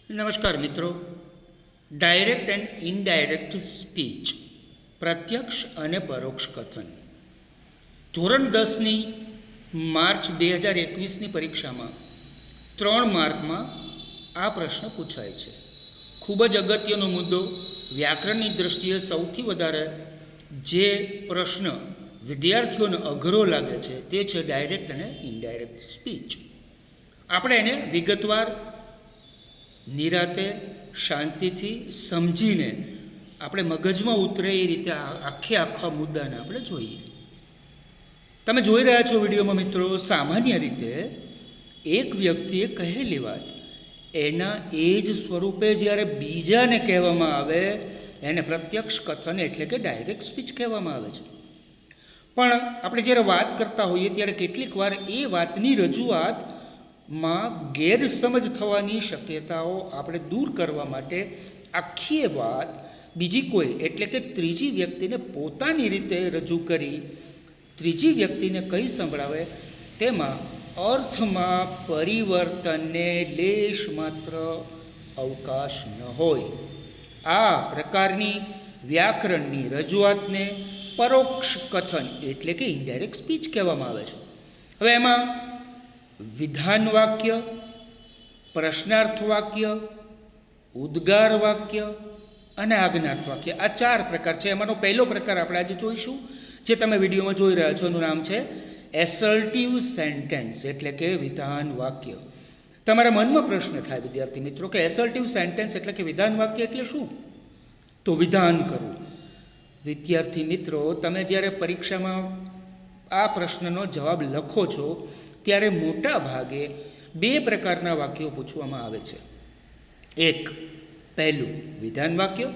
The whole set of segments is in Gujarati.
નમસ્કાર મિત્રો. ડાયરેક્ટ એન્ડ ઇનડાયરેક્ટ સ્પીચ, પ્રત્યક્ષ અને પરોક્ષ કથન. ધોરણ 10ની માર્ચ 2021ની પરીક્ષામાં 3 માર્કમાં આ પ્રશ્ન પૂછાય છે. ખૂબ જ અગત્યનો મુદ્દો, વ્યાકરણની દૃષ્ટિએ સૌથી વધારે જે પ્રશ્ન વિદ્યાર્થીઓને અઘરો લાગે છે તે છે ડાયરેક્ટ અને ઇનડાયરેક્ટ સ્પીચ. આપણે એને વિગતવાર નિરાતે શાંતિથી સમજીને આપણે મગજમાં ઉતરે એ રીતે આખા મુદ્દાને આપણે જોઈએ. તમે જોઈ રહ્યા છો વિડીયોમાં મિત્રો, સામાન્ય રીતે એક વ્યક્તિએ કહેલી વાત એના એ જ સ્વરૂપે જ્યારે બીજાને કહેવામાં આવે એને પ્રત્યક્ષ કથન એટલે કે ડાયરેક્ટ સ્પીચ કહેવામાં આવે છે. પણ આપણે જ્યારે વાત કરતા હોઈએ ત્યારે કેટલીક વાર એ વાતની રજૂઆત માં ગેરસમજ થવાની શક્યતાઓ આપણે દૂર કરવા માટે આખી વાત બીજી કોઈ એટલે કે ત્રીજી વ્યક્તિને પોતાની રીતે રજૂ કરી ત્રીજી વ્યક્તિને કંઈ સંભળાવે તેમાં અર્થમાં પરિવર્તનને લેશ માત્ર અવકાશ ન હોય. આ પ્રકારની વ્યાકરણની રજૂઆતને પરોક્ષ કથન એટલે કે ઇનડાયરેક્ટ સ્પીચ કહેવામાં આવે છે. હવે એમાં વિધાન વાક્ય, પ્રશ્નાર્થ વાક્ય, ઉદ્ગાર વાક્ય અને આજ્ઞાર્થ વાક્ય, આ 4 પ્રકાર છે. એમાંનો પહેલો પ્રકાર આપણે આજે જોઈશું, જે તમે વિડીયોમાં જોઈ રહ્યા છો. એનું નામ છે એસર્ટિવ સેન્ટેન્સ એટલે કે વિધાન વાક્ય. તમારા મનમાં પ્રશ્ન થાય વિદ્યાર્થી મિત્રો કે એસર્ટિવ સેન્ટેન્સ એટલે કે વિધાન વાક્ય એટલે શું? તો વિધાન કરવું. વિદ્યાર્થી મિત્રો, તમે જ્યારે પરીક્ષામાં આ પ્રશ્નનો જવાબ લખો છો ત્યારે મોટા ભાગે 2 પ્રકારના વાક્યો પૂછવામાં આવે છે. એક, પહેલું વિધાન વાક્ય,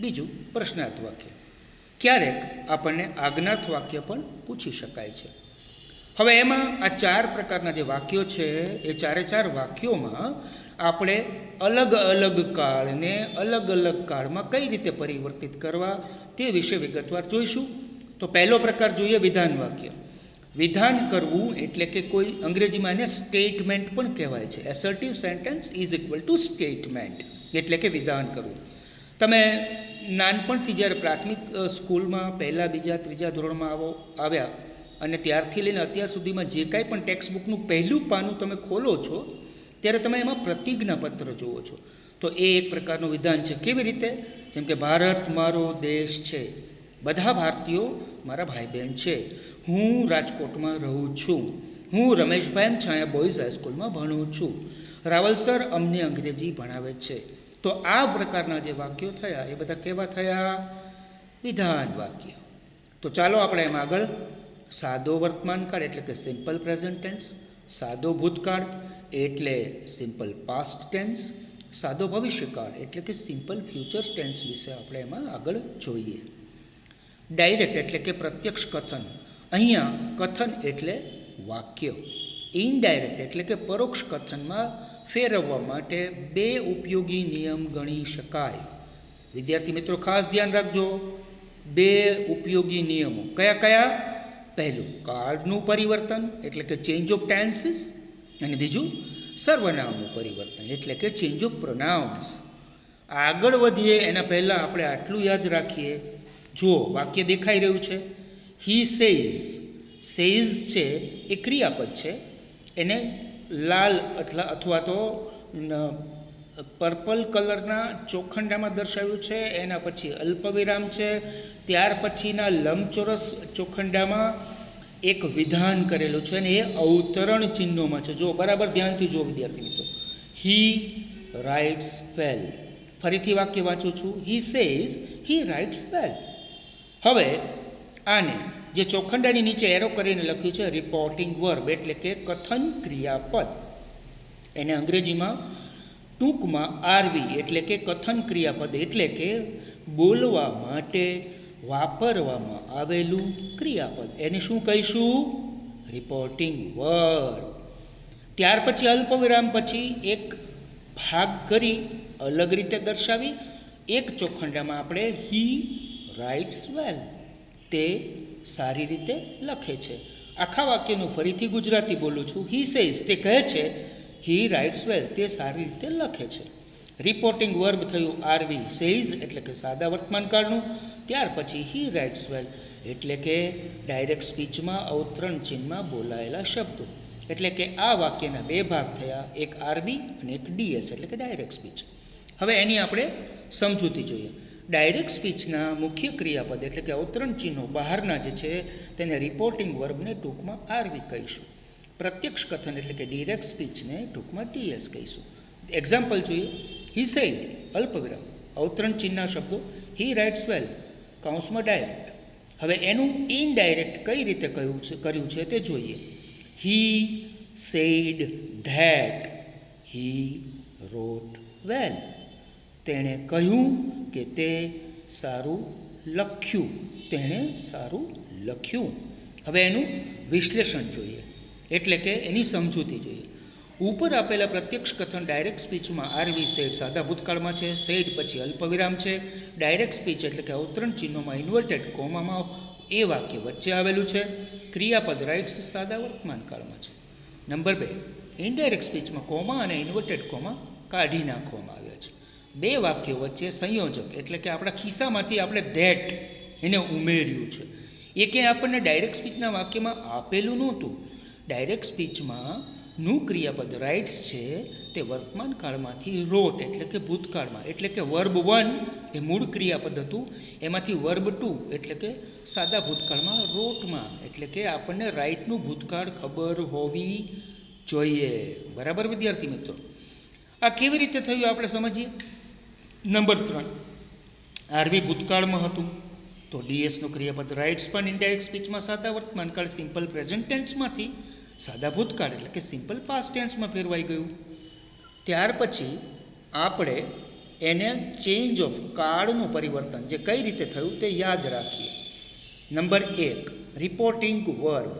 બીજું પ્રશ્નાર્થ વાક્ય. ક્યારેક આપણને આજ્ઞાર્થ વાક્ય પણ પૂછી શકાય છે. હવે એમાં આ 4 પ્રકારના જે વાક્યો છે એ 4 વાક્યોમાં આપણે અલગ અલગ કાળને અલગ અલગ કાળમાં કઈ રીતે પરિવર્તિત કરવા તે વિશે વિગતવાર જોઈશું. તો પહેલો પ્રકાર જોઈએ, વિધાન વાક્ય. વિધાન કરવું એટલે કે કોઈ અંગ્રેજીમાં એને સ્ટેટમેન્ટ પણ કહેવાય છે. Assertive sentence is equal to statement એટલે કે વિધાન કરવું. તમે નાનપણથી જ્યારે પ્રાથમિક સ્કૂલમાં 1લા, 2જા, 3જા ધોરણમાં આવ્યા અને ત્યારથી લઈને અત્યાર સુધીમાં જે કાંઈ પણ ટેક્સ્ટ બુકનું પહેલું પાનું તમે ખોલો છો ત્યારે તમે એમાં પ્રતિજ્ઞાપત્ર જુઓ છો. તો એ એક પ્રકારનું વિધાન છે. કેવી રીતે? જેમ કે ભારત મારો દેશ છે, બધા ભારતીયો મારા ભાઈ બહેન છે, હું રાજકોટમાં રહું છું, હું રમેશભાઈ છાયા બોયઝ હાઈસ્કૂલમાં ભણું છું, રાવલ સર અમને અંગ્રેજી ભણાવે છે. તો આ પ્રકારના જે વાક્યો થયા એ બધા કેવા થયા? વિધાન વાક્ય. તો ચાલો આપણે એમ આગળ સાદો વર્તમાનકાળ એટલે કે સિમ્પલ પ્રેઝન્ટ ટેન્સ, સાદો ભૂતકાળ એટલે સિમ્પલ પાસ્ટ ટેન્સ, સાદો ભવિષ્યકાળ એટલે કે સિમ્પલ ફ્યુચર ટેન્સ વિશે આપણે એમાં આગળ જોઈએ. ડાયરેક્ટ એટલે કે પ્રત્યક્ષ કથન. અહીંયા કથન એટલે વાક્ય. ઇનડાયરેક્ટ એટલે કે પરોક્ષ કથનમાં ફેરવવા માટે 2 ઉપયોગી નિયમ ગણી શકાય. વિદ્યાર્થી મિત્રો ખાસ ધ્યાન રાખજો, 2 ઉપયોગી નિયમો. કયા કયા? પહેલું, કાળનું પરિવર્તન એટલે કે ચેન્જ ઓફ ટેન્સીસ, અને બીજું સર્વનામનું પરિવર્તન એટલે કે ચેન્જ ઓફ પ્રોનાઉન્સ. આગળ વધીએ એના પહેલાં આપણે આટલું યાદ રાખીએ. જુઓ, વાક્ય દેખાઈ રહ્યું છે, હી સેઝ. સેઝ છે એ ક્રિયાપદ છે, એને લાલ અથવા તો પર્પલ કલરના ચોખંડામાં દર્શાવ્યું છે. એના પછી અલ્પવિરામ છે, ત્યાર પછીના લંબચોરસ ચોખંડામાં એક વિધાન કરેલું છે અને એ અવતરણ ચિહ્નોમાં છે. જો બરાબર ધ્યાનથી જુઓ વિદ્યાર્થી મિત્રો, હી રાઇટ્સ વેલ. ફરીથી વાક્ય વાંચું છું, હી સેઝ હી રાઇટ્સ વેલ. હવે આને જે ચોખંડાની નીચે એરો કરીને લખ્યું છે રિપોર્ટિંગ વર્બ એટલે કે કથન ક્રિયાપદ, એને અંગ્રેજીમાં ટૂંકમાં આરવી એટલે કે કથન ક્રિયાપદ એટલે કે બોલવા માટે વાપરવામાં આવેલું ક્રિયાપદ. એને શું કહીશું? Reporting verb. ત્યાર પછી અલ્પવિરામ પછી એક ભાગ કરી અલગ રીતે દર્શાવી એક ચોખંડામાં આપણે હી રાઇટ્સ વેલ, તે સારી રીતે લખે છે. આખા વાક્યનું ફરીથી ગુજરાતી બોલું છું, હી સેઝ તે કહે છે, હી રાઇટ્સ વેલ તે સારી રીતે લખે છે. રિપોર્ટિંગ વર્બ થયું આરવી સેઝ એટલે કે સાદા વર્તમાનકાળનું. ત્યાર પછી હી રાઇટ્સ વેલ એટલે કે ડાયરેક્ટ સ્પીચમાં અવતરણ ચિહ્નમાં બોલાયેલા શબ્દો. એટલે કે આ વાક્યના બે ભાગ થયા, એક આરવી અને એક ડીએસ એટલે કે ડાયરેક્ટ સ્પીચ. હવે એની આપણે સમજૂતી જોઈએ. ડાયરેક્ટ સ્પીચના મુખ્ય ક્રિયાપદ એટલે કે અવતરણ ચિહ્નો બહારના જે છે તેને રિપોર્ટિંગ વર્બને ટૂંકમાં આરવી કહીશું. પ્રત્યક્ષ કથન એટલે કે ડિરેક્ટ સ્પીચને ટૂંકમાં ટીએસ કહીશું. એક્ઝામ્પલ જોઈએ. હી સેડ અલ્પવિરામ અવતરણ ચિહ્નના શબ્દો, હી રાઇટ્સ વેલ કૌંસમાં ડાયરેક્ટ. હવે એનું ઇનડાયરેક્ટ કઈ રીતે કર્યું છે તે જોઈએ. હી સેડ ધેટ હી રોટ વેલ તેણે કહ્યું કે તે સારું લખ્યું, તેણે સારું લખ્યું. હવે એનું વિશ્લેષણ જોઈએ એટલે કે એની સમજૂતી જોઈએ. ઉપર આપેલા પ્રત્યક્ષ કથન ડાયરેક્ટ સ્પીચમાં આરવી સેડ સાદા ભૂતકાળમાં છે, સેડ પછી અલ્પવિરામ છે. ડાયરેક્ટ સ્પીચ એટલે કે અવતરણ ચિહ્નોમાં ઇન્વર્ટેડ કોમામાં એ વાક્ય વચ્ચે આવેલું છે. ક્રિયાપદ રાઇટ્સ સાદા વર્તમાનકાળમાં છે. નંબર 2, ઇનડાયરેક્ટ સ્પીચમાં કોમા અને ઇન્વર્ટેડ કોમા કાઢી નાખવામાં આવ્યા છે. બે વાક્યો વચ્ચે સંયોજક એટલે કે આપણા ખિસ્સામાંથી આપણે ધેટ એને ઉમેર્યું છે. એ ક્યાંય આપણને ડાયરેક્ટ સ્પીચના વાક્યમાં આપેલું નહોતું. ડાયરેક્ટ સ્પીચમાં નું ક્રિયાપદ રાઇટ્સ છે તે વર્તમાન કાળમાંથી રોટ એટલે કે ભૂતકાળમાં, એટલે કે વર્બ 1 એ મૂળ ક્રિયાપદ હતું, એમાંથી વર્બ 2 એટલે કે સાદા ભૂતકાળમાં રોટમાં, એટલે કે આપણને રાઇટનું ભૂતકાળ ખબર હોવી જોઈએ. બરાબર વિદ્યાર્થી મિત્રો? આ કેવી રીતે થયું આપણે સમજીએ. નંબર 3, આરવી ભૂતકાળમાં હતું તો ડીએસનું ક્રિયાપદ રાઇટ્સ પણ ઇનડાયરેક્ટ સ્પીચમાં સાદા વર્તમાનકાળ સિમ્પલ પ્રેઝન્ટ ટેન્સમાંથી સાદા ભૂતકાળ એટલે કે સિમ્પલ પાસ્ટ ટેન્સમાં ફેરવાઈ ગયું. ત્યાર પછી આપણે એને ચેન્જ ઓફ કાળનું પરિવર્તન જે કઈ રીતે થયું તે યાદ રાખીએ. નંબર 1, રિપોર્ટિંગ વર્બ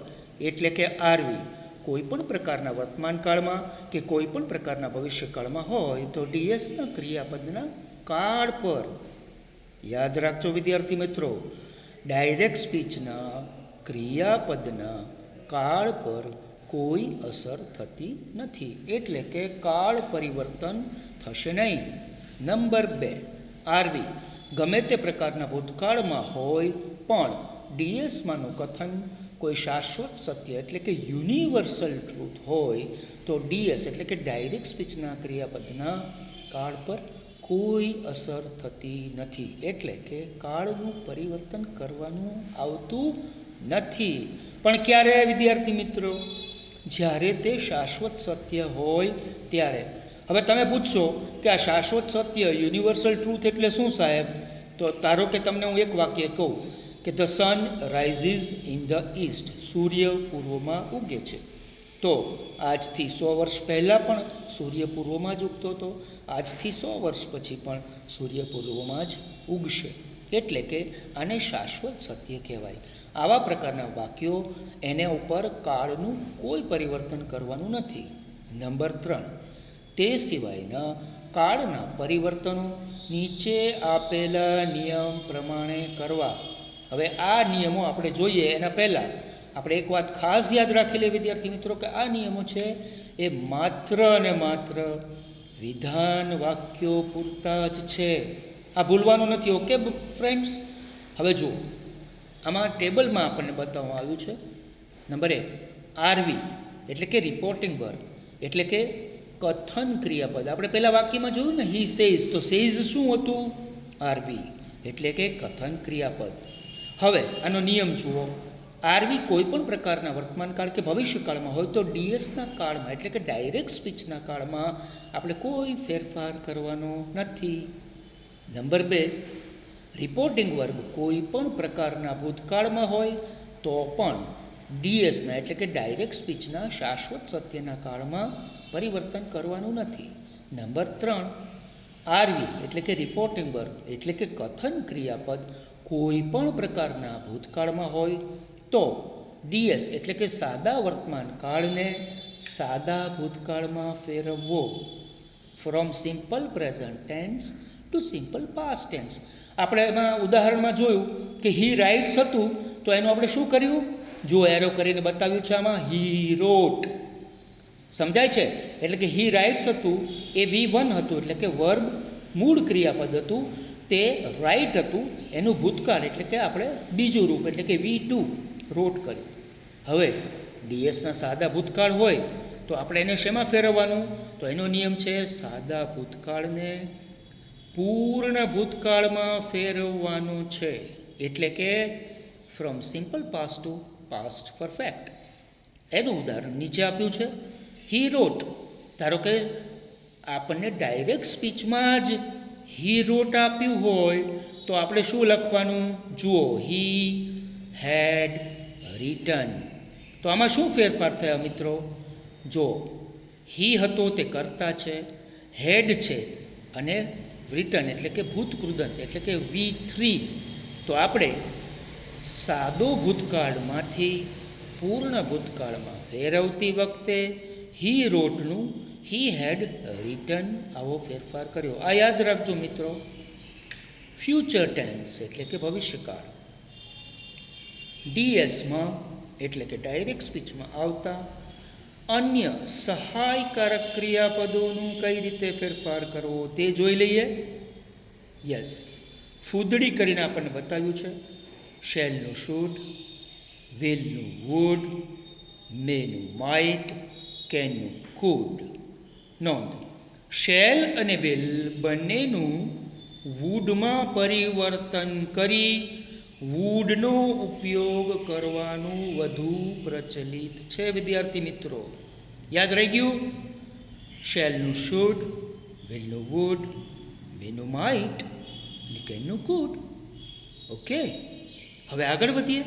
એટલે કે આરવી કોઈ પણ પ્રકારના વર્તમાનકાળમાં કે કોઈ પણ પ્રકારના ભવિષ્યકાળમાં હોય તો ડીએસના ક્રિયાપદના કાળ પર, યાદ રાખજો વિદ્યાર્થી મિત્રો, ડાયરેક્ટ સ્પીચના ક્રિયાપદના કાળ પર કોઈ અસર થતી નથી, એટલે કે કાળ પરિવર્તન થશે નહીં. નંબર 2, આરવી ગમે તે પ્રકારના ભૂતકાળમાં હોય પણ ડીએસમાંનું કથન કોઈ શાશ્વત સત્ય એટલે કે યુનિવર્સલ ટ્રુથ હોય તો ડીએસ એટલે કે ડાયરેક્ટ સ્પીચના ક્રિયાપદના કાળ પર કોઈ અસર થતી નથી, એટલે કે કાળનું પરિવર્તન કરવાનું આવતું નથી. પણ ક્યારે વિદ્યાર્થી મિત્રો? જ્યારે તે શાશ્વત સત્ય હોય ત્યારે. હવે તમે પૂછશો કે આ શાશ્વત સત્ય યુનિવર્સલ ટ્રુથ એટલે શું સાહેબ? તો ધારો કે તમને હું એક વાક્ય કહું કે the sun rises in the east, સૂર્ય પૂર્વમાં ઉગે છે. તો આજથી 100 વર્ષ પહેલાં પણ સૂર્ય પૂર્વમાં જ ઉગતો હતો, આજથી 100 વર્ષ પછી પણ સૂર્ય પૂર્વમાં જ ઉગશે, એટલે કે આને શાશ્વત સત્ય કહેવાય. આવા પ્રકારના વાક્યો એને ઉપર કાળનું કોઈ પરિવર્તન કરવાનું નથી. નંબર 3, તે સિવાયના કાળના પરિવર્તનો નીચે આપેલા નિયમ પ્રમાણે કરવા. હવે આ નિયમો આપણે જોઈએ એના પહેલાં આપણે એક વાત ખાસ યાદ રાખી લઈએ વિદ્યાર્થી મિત્રો કે આ નિયમો છે એ માત્ર અને માત્ર વિધાન વાક્યો પૂરતા જ છે. આ ભૂલવાનું નથી. Okay friends? હવે જુઓ, આમાં ટેબલમાં આપણને બતાવવામાં આવ્યું છે. નંબર 1, આરવી એટલે કે રિપોર્ટિંગ વર્બ એટલે કે કથન ક્રિયાપદ. આપણે પહેલાં વાક્યમાં જોયું ને હી સેઝ, તો સેઝ શું હતું? આરવી એટલે કે કથન ક્રિયાપદ. હવે આનો નિયમ જુઓ. આરવી કોઈ પણ પ્રકારના વર્તમાનકાળ કે ભવિષ્યકાળમાં હોય તો ડીએસના કાળમાં એટલે કે ડાયરેક્ટ સ્પીચના કાળમાં આપણે કોઈ ફેરફાર કરવાનો નથી. નંબર 2, રિપોર્ટિંગ વર્બ કોઈ પણ પ્રકારના ભૂતકાળમાં હોય તો પણ ડીએસના એટલે કે ડાયરેક્ટ સ્પીચના શાશ્વત સત્યના કાળમાં પરિવર્તન કરવાનું નથી. નંબર 3, આરવી એટલે કે રિપોર્ટિંગ વર્બ એટલે કે કથન ક્રિયાપદ કોઈ પણ પ્રકારના ભૂતકાળમાં હોય તો ડીએસ એટલે કે સાદા વર્તમાન કાળને સાદા ભૂતકાળમાં ફેરવવો. From simple present tense to simple past tense. આપણે એમાં ઉદાહરણમાં જોયું કે હી રાઇટ્સ હતું તો એનું આપણે શું કર્યું? જો એરો કરીને બતાવ્યું છે આમાં, હી રોટ. સમજાય છે? એટલે કે હી રાઇટ્સ હતું એ V1 હતું, એટલે કે વર્બ મૂળ ક્રિયાપદ હતું, તે રાઇટ હતું એનું ભૂતકાળ એટલે કે આપણે બીજું રૂપ એટલે કે V2 રોટ કર્યું. હવે ડીએસના સાદા ભૂતકાળ હોય તો આપણે એને શેમાં ફેરવવાનું? તો એનો નિયમ છે સાદા ભૂતકાળને પૂર્ણ ભૂતકાળમાં ફેરવવાનું છે. એટલે કે from simple past to past perfect. એનું ઉદાહરણ નીચે આપ્યું છે. હી રોટ. ધારો કે આપણને ડાયરેક્ટ સ્પીચમાં જ હી રોટ આપ્યું હોય તો આપણે શું લખવાનું? જુઓ, હી હેડ રિટન. તો આમાં શું ફેરફાર થયા મિત્રો? જો હી હતો તે કર્તા છે, હેડ છે અને રિટન એટલે કે ભૂતકૃદંત એટલે કે V3. તો આપણે સાદો ભૂતકાળમાંથી પૂર્ણ ભૂતકાળમાં ફેરવતી વખતે હી રોટનું હી હેડ રિટન આવો ફેરફાર કર્યો. આ યાદ રાખજો મિત્રો. ફ્યુચર ટેન્સ એટલે કે ભવિષ્યકાળ. ડીએસમાં એટલે કે ડાયરેક્ટ સ્પીચમાં આવતા અન્ય સહાયકારક ક્રિયાપદોનું કઈ રીતે ફેરફાર કરવો તે જોઈ લઈએ. યસ, ફૂદડી કરીને આપણને બતાવ્યું છે. શેલનું શુડ, વિલનું વુડ, મેનું માઇટ, કેનનું કુડ. નોંધ, શેલ અને વિલ બંનેનું વુડમાં પરિવર્તન કરી વુડનો ઉપયોગ કરવાનું વધુ પ્રચલિત છે વિદ્યાર્થી મિત્રો. યાદ રહી ગયું? શેલનું શુડ, વિલનું વુડ, મેનું માઇટ અને કેનનું કુડ. ઓકે, હવે આગળ વધીએ.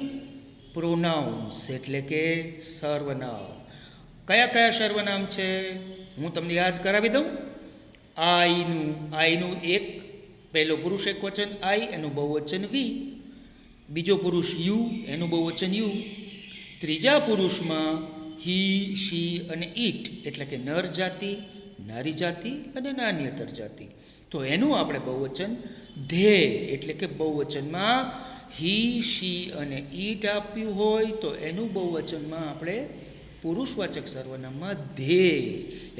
પ્રોનાઉન્સ એટલે કે સર્વનામ. કયા કયા સર્વનામ છે હું તમને યાદ કરાવી દઉં. આઈનું એક પહેલો પુરુષ એકવચન આઈ, એનું બહુવચન વી. બીજો પુરુષ યુ, એનું બહુવચન યુ. ત્રીજા પુરુષમાં હી, શી અને ઈટ એટલે કે નર જાતિ, નારી જાતિ અને નાન્યતર જાતિ. તો એનું આપણે બહુવચન ધે એટલે કે બહુવચનમાં હી, શી અને ઈટ આપ્યું હોય તો એનું બહુવચનમાં આપણે પુરુષવાચક સર્વનામમાં ધે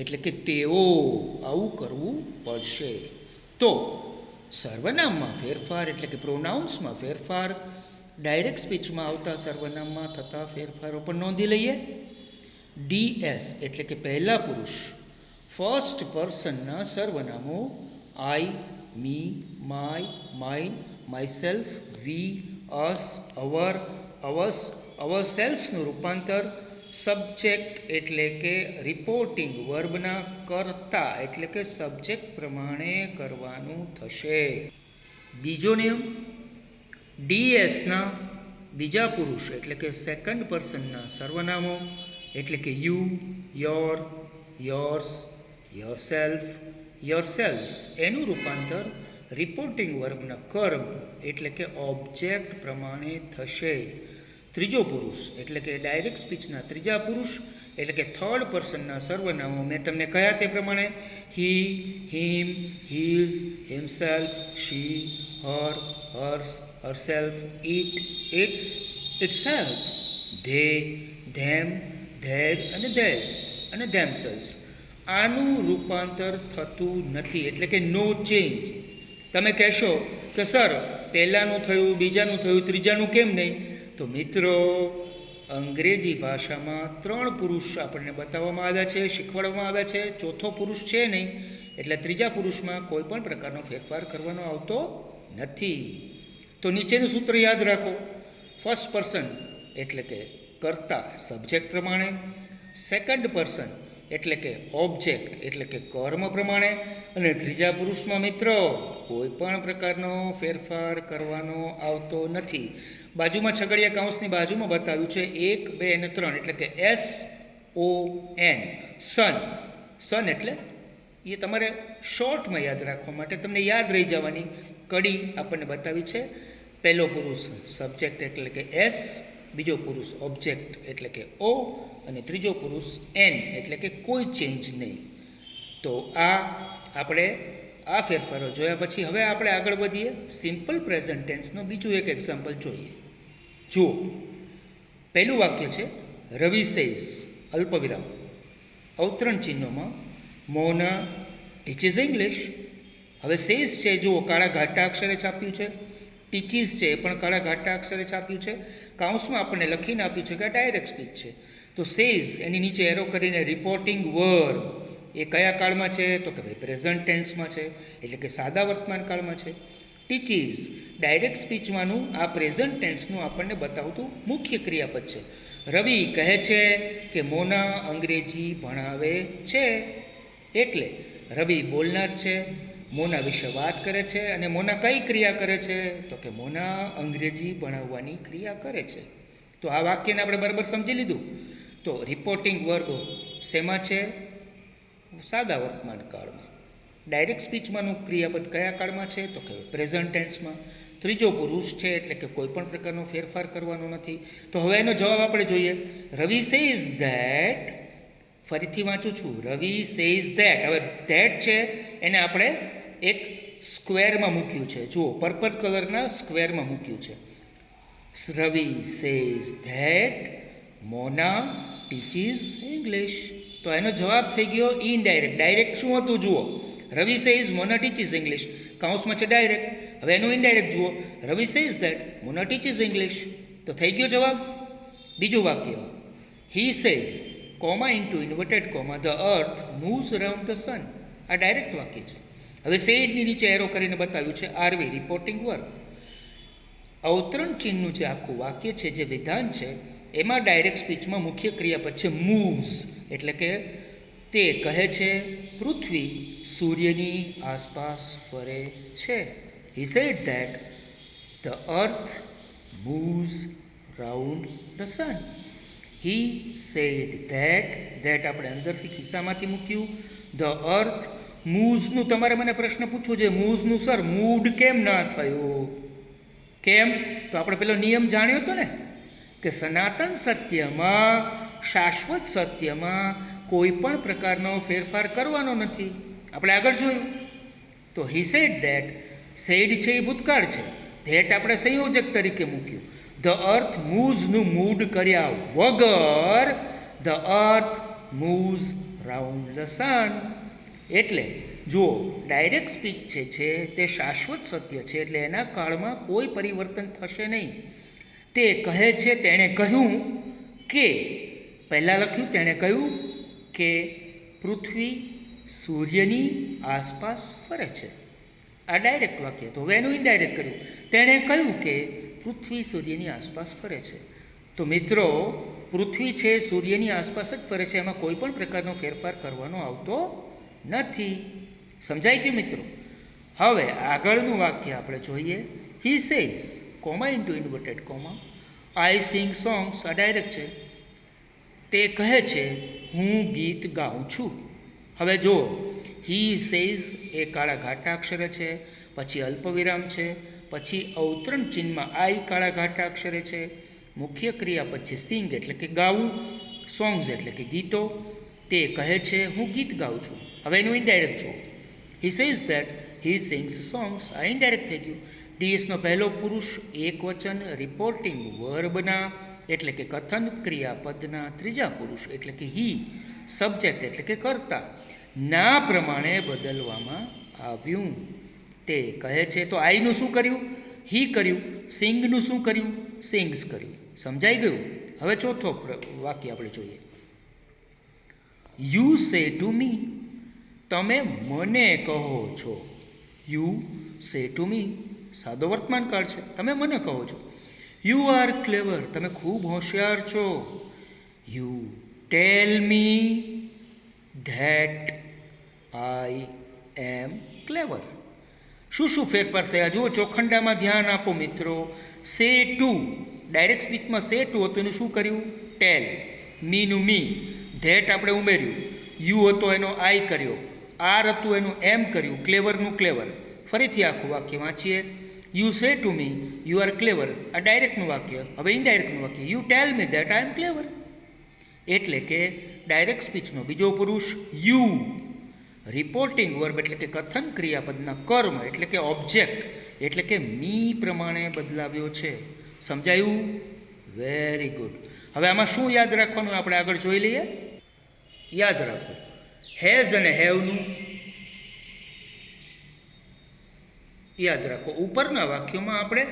એટલે કે તેઓ આવું કરવું પડશે. તો સર્વનામમાં ફેરફાર એટલે કે પ્રોનાઉન્સમાં ફેરફાર, ડાયરેક્ટ સ્પીચમાં આવતા સર્વનામમાં થતા ફેરફારો પણ નોંધી લઈએ. ડીએસ એટલે કે પહેલા પુરુષ ફર્સ્ટ પર્સનના સર્વનામો I, me, my, mine, myself, we, us, our, ours, અવરસેલ્ફ્સનું રૂપાંતર સબ્જેક્ટ એટલે કે રિપોર્ટિંગ વર્બના કર્તા એટલે કે સબ્જેક્ટ પ્રમાણે કરવાનું થશે. બીજો નિયમ, ડીએસના બીજા પુરુષ એટલે કે સેકન્ડ પર્સનના સર્વનામો એટલે કે યુ, યોર, યોર્સ, યોરસેલ્ફ, યોરસેલ્વ્સ એનું રૂપાંતર રિપોર્ટિંગ વર્બના કર્મ એટલે કે ઓબ્જેક્ટ પ્રમાણે થશે. ત્રીજો પુરુષ એટલે કે ડાયરેક્ટ સ્પીચના ત્રીજા પુરુષ એટલે કે થર્ડ પર્સનના સર્વનામો મેં તમને કહ્યા તે પ્રમાણે he, him, his, himself, she, her, hers, herself, it, its, itself, they, them, their અને ધેસ અને ધેમસેલ્વ્સ. આનું રૂપાંતર થતું નથી એટલે કે નો ચેન્જ. તમે કહેશો કે સર પહેલાંનું થયું, બીજાનું થયું, ત્રીજાનું કેમ નહીં? તો મિત્રો, અંગ્રેજી ભાષામાં 3 પુરુષ આપણને બતાવવામાં આવ્યા છે, શીખવાડવામાં આવ્યા છે. ચોથો પુરુષ છે નહીં એટલે ત્રીજા પુરુષમાં કોઈ પણ પ્રકારનો ફેરફાર કરવાનો આવતો નથી. તો નીચેનું સૂત્ર યાદ રાખો. ફર્સ્ટ પર્સન એટલે કે કર્તા સબ્જેક્ટ પ્રમાણે, સેકન્ડ પર્સન એટલે કે ઓબ્જેક્ટ એટલે કે કર્મ પ્રમાણે અને ત્રીજા પુરુષમાં મિત્રો કોઈ પણ પ્રકારનો ફેરફાર કરવાનો આવતો નથી. બાજુમાં છગડીયા કૌંસની બાજુમાં બતાવ્યું છે 1, 2 અને 3 એટલે કે SON સન. સન એટલે એ તમારે શોર્ટમાં યાદ રાખવા માટે તમને યાદ રહી જવાની કડી આપણને બતાવી છે. પહેલો પુરુષ સબ્જેક્ટ એટલે કે S, બીજો પુરુષ ઓબ્જેક્ટ એટલે કે O અને ત્રીજો પુરુષ N એટલે કે કોઈ ચેન્જ નહીં. તો આ આપણે આ ફેરફારો જોયા પછી હવે આપણે આગળ વધીએ. સિમ્પલ પ્રેઝન્ટ ટેન્સનો બીજું એક એક્ઝામ્પલ જોઈએ. જુઓ, પહેલું વાક્ય છે રવિ સેઝ અલ્પવિરામ અવતરણ ચિહ્નોમાં મોના ટીચીસ ઇંગ્લિશ. હવે સેઝ છે જુઓ કાળા ઘાટા અક્ષરે છાપ્યું છે, ટીચીસ છે એ પણ કાળા ઘાટા અક્ષરે છાપ્યું છે, કાઉન્સમાં આપણને લખીને આપ્યું છે કે આ ડાયરેક્ટ સ્પીચ છે. તો સેઝ એની નીચે એરો કરીને રિપોર્ટિંગ વર્બ એ કયા કાળમાં છે તો કે ભાઈ પ્રેઝન્ટ ટેન્સમાં છે, એટલે કે સાદા વર્તમાન કાળમાં છે. ટીચીસ ડાયરેક્ટ સ્પીચમાંનું આ પ્રેઝન્ટ ટેન્સનું આપણને બતાવતું મુખ્ય ક્રિયાપદ છે. રવિ કહે છે કે મોના અંગ્રેજી ભણાવે છે, એટલે રવિ બોલનાર છે, મોના વિશે વાત કરે છે, અને મોના કઈ ક્રિયા કરે છે તો કે મોના અંગ્રેજી ભણાવવાની ક્રિયા કરે છે. તો આ વાક્યને આપણે બરાબર સમજી લીધું. તો રિપોર્ટિંગ વર્બ શેમાં છે? સાદા વર્તમાન કાળમાં. ડાયરેક્ટ સ્પીચમાંનું ક્રિયાપદ કયા કાળમાં છે તો કે પ્રેઝન્ટ ટેન્સમાં. ત્રીજો પુરુષ છે એટલે કે કોઈ પણ પ્રકારનો ફેરફાર કરવાનો નથી. તો હવે એનો જવાબ આપણે જોઈએ. રવિ સેઝ ધેટ, ફરીથી વાંચું છું, રવિ સેઝ ધેટ. હવે ધેટ છે એને આપણે એક સ્ક્વેરમાં મૂક્યું છે, જુઓ પર્પલ કલરના સ્ક્વેરમાં મૂક્યું છે. Ravi says that Mona teaches English. તો એનો જવાબ થઈ ગયો ઇનડાયરેક્ટ. ડાયરેક્ટ શું હતું જુઓ, Ravi says Mona teaches English, કાઉન્સમાં છે ડાયરેક્ટ. હવે એનું ઇનડાયરેક્ટ જુઓ, Ravi says that Mona teaches English. તો થઈ ગયો જવાબ. બીજું વાક્ય, he said comma into inverted comma the earth moves around the sun. આ ડાયરેક્ટ વાક્ય છે. હવે સેડની નીચે એરો કરીને બતાવ્યું છે આરવી રિપોર્ટિંગ વર્બ. અવતરણ ચિહ્નનું જે આખું વાક્ય છે, જે વિધાન છે, એમાં ડાયરેક્ટ સ્પીચમાં મુખ્ય ક્રિયાપદ છે મૂવ્સ, એટલે કે તે કહે છે પૃથ્વી સૂર્યની આસપાસ ફરે છે. He said that the earth moves round the sun. He said that આપણે અંદરથી ખિસ્સામાંથી મૂક્યું. ધ અર્થ મૂવ્સનું તમારે મને પ્રશ્ન પૂછવો છે, મૂવ્સનું સર મૂડ કેમ ના થયું? કેમ? તો આપણે પેલો નિયમ જાણ્યો હતો ને કે સનાતન સત્યમાં, શાશ્વત સત્યમાં કોઈ પણ પ્રકારનો ફેરફાર કરવાનો નથી. આપણે આગળ જોયું. તો હી સેડ ધેટ, સેડ છે એ ભૂતકાળ છે, ધેટ આપણે સંયોજક તરીકે મૂક્યું. ધ અર્થ મૂવ્સનું મૂડ કર્યા વગર the earth moves round the sun. એટલે જુઓ ડાયરેક્ટ સ્પીચ છે તે શાશ્વત સત્ય છે, એટલે એના કાળમાં કોઈ પરિવર્તન થશે નહીં. તે કહે છે, તેણે કહ્યું કે, પહેલાં લખ્યું તેણે કહ્યું કે પૃથ્વી સૂર્યની આસપાસ ફરે છે. આ ડાયરેક્ટ વાક્ય. તો હવે એનું ઇનડાયરેક્ટ કર્યું. તેણે કહ્યું કે પૃથ્વી સૂર્યની આસપાસ ફરે છે. તો મિત્રો પૃથ્વી છે સૂર્યની આસપાસ જ ફરે છે, એમાં કોઈ પણ પ્રકારનો ફેરફાર કરવાનો આવતો નથી. સમજાઈ ગયું મિત્રો? હવે આગળનું વાક્ય આપણે જોઈએ. He says comma into inverted comma I sing songs. આ ડાયરેક્ટ છે. તે કહે છે હું ગીત ગાઉં છું. હવે જુઓ, હી સેઝ એ કાળા ઘાટા અક્ષરે છે, પછી અલ્પવિરામ છે, પછી અવતરણ ચિહ્નમાં આઈ કાળા ઘાટા અક્ષરે છે, મુખ્ય ક્રિયાપદ છે સિંગ એટલે કે ગાવું, સોંગ્સ એટલે કે ગીતો. તે કહે છે હું ગીત ગાઉં છું. હવે એનું ઇનડાયરેક્ટ જુઓ. He says that he sings songs. આ ઇનડાયરેક્ટ થઈ ગયું. ડીએસનો પહેલો પુરુષ એક વચન રિપોર્ટિંગ વર્બના એટલે કે કથન ક્રિયાપદના ત્રીજા પુરુષ એટલે કે હી સબ્જેક્ટ એટલે કે કર્તા ના પ્રમાણે બદલવામાં આવ્યું. તે કહે છે, તો આઈનું શું કર્યું? હી કર્યું. સિંગનું શું કર્યું? સિંગ્સ કર્યું. સમજાઈ ગયું? હવે ચોથો વાક્ય આપણે જોઈએ. યુ સે ટુ મી, તમે મને કહો છો. યુ સે ટુ મી સાદો વર્તમાન કાળ છે, તમે મને કહો છો. યુ આર ક્લેવર, તમે ખૂબ હોશિયાર છો. You tell me that I am clever. શું શું ફેરફાર થયા જુઓ, ચોખંડામાં ધ્યાન આપો મિત્રો. સે ટુ, ડાયરેક્ટ સ્પીચમાં સે ટુ હતું, એનું શું કર્યું? ટેલ. મીનું મી, ધેટ આપણે ઉમેર્યું, યુ હતો એનો આઈ કર્યો, આર હતું એનું એમ કર્યું, ક્લેવરનું ક્લેવર. ફરીથી આખું વાક્ય વાંચીએ. You say to me you are clever. આ ડાયરેક્ટનું વાક્ય. હવે ઇનડાયરેક્ટનું વાક્ય, you tell me that I am ક્લેવર. એટલે કે ડાયરેક્ટ સ્પીચનો બીજો પુરુષ યુ, રિપોર્ટિંગ વર્બ એટલે કે કથન ક્રિયાપદના કર્મ એટલે કે ઓબ્જેક્ટ એટલે કે મી પ્રમાણે બદલાવ્યો છે. સમજાયું? Very good. હવે આમાં શું યાદ રાખવાનું આપણે આગળ જોઈ લઈએ. યાદ રાખો, હેઝ અને હેવનું યાદ રાખો. ઉપરના વાક્યોમાં આપણે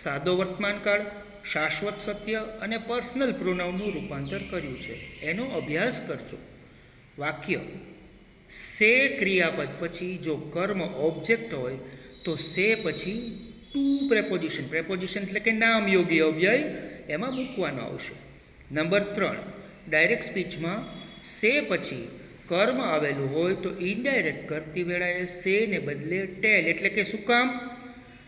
સાદો વર્તમાનકાળ, શાશ્વત સત્ય અને પર્સનલ પ્રોનાઉનનું રૂપાંતર કર્યું છે. એનો અભ્યાસ કરજો. વાક્ય સે ક્રિયાપદ પછી જો કર્મ ઓબ્જેક્ટ હોય તો સે પછી ટુ પ્રેપોઝિશન, પ્રેપોઝિશન એટલે કે નામયોગી અવ્યય એમાં મૂકવાનો આવશે. નંબર 3, ડાયરેક્ટ સ્પીચમાં સે પછી કર્મ આવેલું હોય તો ઇનડાયરેક્ટ કરતી વેળાએ સે ને બદલે ટેલ, એટલે કે શું કામ?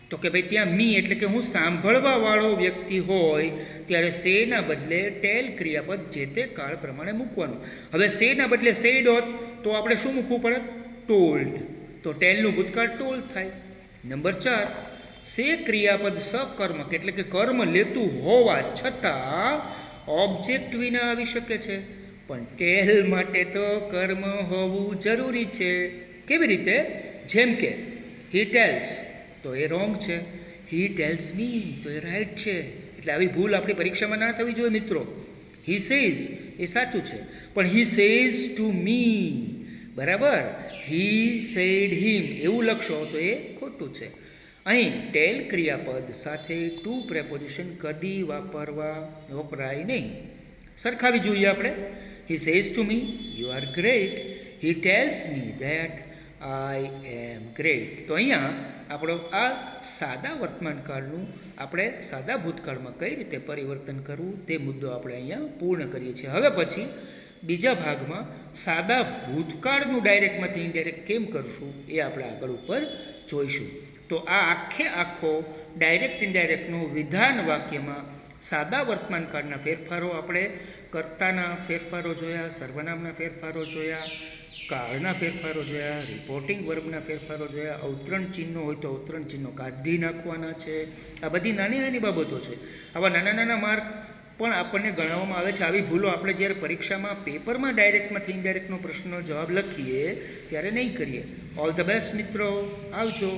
તો કે ભાઈ ત્યાં મી એટલે કે હું સાંભળવા વાળો વ્યક્તિ હોય ત્યારે સે ના બદલે ટેલ ક્રિયાપદ જે તે કાળ પ્રમાણે મૂકવાનું. હવે સે ના બદલે સેડ હોત તો આપણે શું મૂકવું પડે? ટોલ્ડ. તો ટેલનું ભૂતકાળ ટોલ્ડ થાય. નંબર 4, સે ક્રિયાપદ સકર્મક એટલે કે કર્મ લેતું હોવા છતાં ઓબ્જેક્ટ વિના આવી શકે છે, પણ ટેલ માટે તો કર્મ હોવું જરૂરી છે. કેવી રીતે? જેમ કે હી ટેલ્સ તો એ રોંગ છે, હી ટેલ્સ મી તો એ રાઈટ છે. એટલે આવી ભૂલ આપણી પરીક્ષામાં ના થવી જોઈએ મિત્રો. હી સેઝ એ સાચું છે, પણ હી સેઝ ટુ મી, બરાબર? હી સેડ હિમ એવું લખશો તો એ ખોટું છે. અહીં ટેલ ક્રિયાપદ સાથે ટુ પ્રેપોઝિશન કદી વપરાય નહીં. સરખાવી જોઈએ આપણે. He says to me you are great, he tells me that I am great. તો અહીંયા આપણો આ સાદા વર્તમાનકાળનું આપણે સાદા ભૂતકાળમાં કઈ રીતે પરિવર્તન કરવું તે મુદ્દો આપણે અહીંયા પૂર્ણ કરીએ છીએ. હવે પછી બીજા ભાગમાં સાદા ભૂતકાળનું ડાયરેક્ટમાંથી ઇનડાયરેક્ટ કેમ કરશું એ આપણે આગળ ઉપર જોઈશું. તો આ આખો ડાયરેક્ટ ઇનડાયરેક્ટનું વિધાન વાક્યમાં સાદા વર્તમાનકાળના ફેરફારો આપણે કર્તાના ફેરફારો જોયા, સર્વનામના ફેરફારો જોયા, કાળના ફેરફારો જોયા, રિપોર્ટિંગ વર્બના ફેરફારો જોયા, અવતરણ ચિહ્નો હોય તો અવતરણ ચિહ્નો કાઢી નાખવાના છે. આ બધી નાની નાની બાબતો છે. આવા નાના નાના માર્ક પણ આપણને ગણાવવામાં આવે છે. આવી ભૂલો આપણે જ્યારે પરીક્ષામાં પેપરમાં ડાયરેક્ટમાંથી ઇનડાયરેક્ટનો પ્રશ્નનો જવાબ લખીએ ત્યારે નહીં કરીએ. ઓલ ધ બેસ્ટ મિત્રો, આવજો.